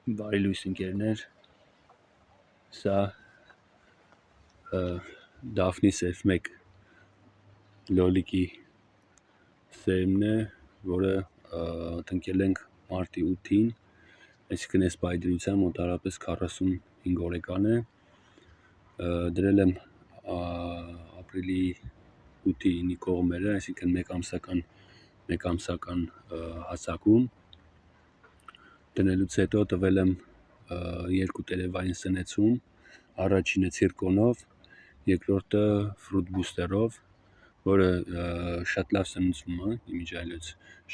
Բարի լույս ընկերներ, սա Դաֆնի F1 լոլիկի սերմն է, որը տնկել ենք մարտի 8-ին, այսինքն այս պայդրության մոտարապես 45 օրեկան է, դրել եմ ապրիլի 8-ի կողմերը, այսինքն մեկ ամսական հասակում, դնելուց հետո տվել եմ 2 տերևային սնեցում, առաջինը ցիրկոնով, երկրորդը ֆրուտ բուստերով, որը շատ լավ սնուցվում է, իմիջիայլոց,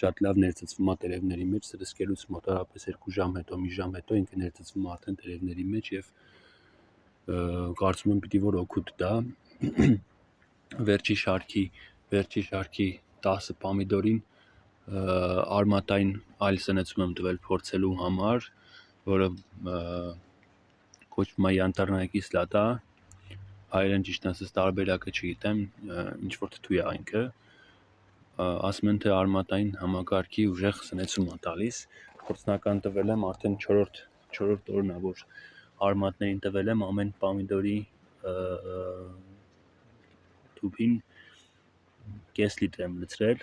շատ լավ ներծծվում է տերևների մեջ, սրսկելուց մոտարապես 2 ժամ հետո, մի ժամ հետո ինքը ներծծվում է արդեն տերևների մեջ և կարծում եմ պիտի որ օգուտ տա, վերջի շարքի 10 պամիդորին արմատային այլ սնեցում եմ տվել փորձելու համար, որը կոչվում է յանտարնայա կիսլատա, հայերեն ճիշտ ասած տարբերակը չգիտեմ, ինչ-որ թթու է ինքը, ասում են թե արմատային համակարգի ուժեղ սնեցում է տալիս, փորձնական տվել եմ արդեն 4-րդ օրն է, որ արմատներին տվել եմ ամեն պամիդորի թուփին կես լիտր եմ լցրել,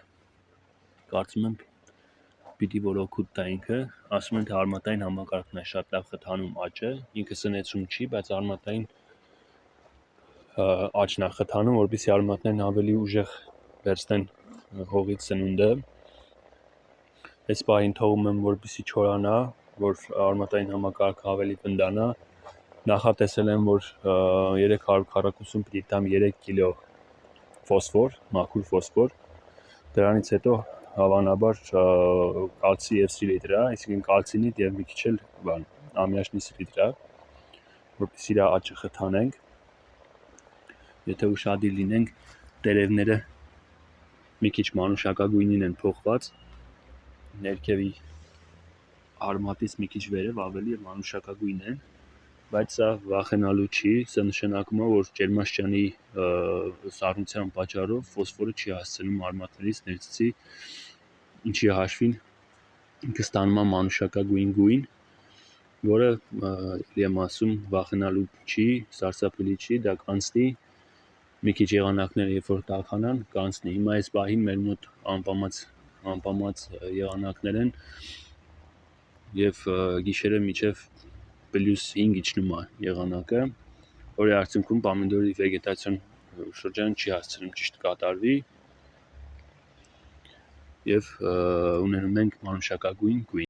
կարծում եմ պիտի որ օգուտ տա ինքը, ասում են թե արմատային համակարգն է շատ լավ խթանում աճը, ինքը սնեցում չի, բայց արմատային աճն է խթանում, որպեսզի արմատներն ավելի ուժեղ վերցնեն հողից սնունդը, այս պահին թողում եմ որպեսզի չորանա, որ արմատային համակարգը ավելի վնդանա, նախատեսել եմ, որ 300 քառակուսում պիտի տամ 3 կիլո ֆոսֆոր, մաքուր ֆոսֆոր, դրանից հետո հավանաբար կալցի և սիլիտրա, այսինքն կալցինիդ և մի քիչ էլ ամիաշնի սիլիտրա, որպեսզի իր աճը խթանենք, եթե ուշադիր լինենք, տերևները մի քիչ մանուշակագույնին են փոխված, ներքևի արմատից մի քիչ վերև ավելի մանուշակագույն են, բայց սա վախենալու չի, սա նշանակում է, որ ջերմաստիճանի սառնության պատճառով ֆոսֆորը չի հասցնում արմատներից ներծծի, ինչի հաշվին ինքը ստանում է մանուշակագույն գույն, որը եմ ասում վախենալու չի, սարսափելի չի, դա կանցնի, մի քիչ եղանակները երբ որ տաքանան, կանցնի, հիմա այս պահին մեր մոտ անպամած եղանակներ են և գիշերը մինչև +5 իջնում է եղանակը, որի արդյունքում պամիդորի վեգետացիոն շրջանը չի հասցնում ճիշտ կատարվի և ունենում ենք մանուշակագույն գույն։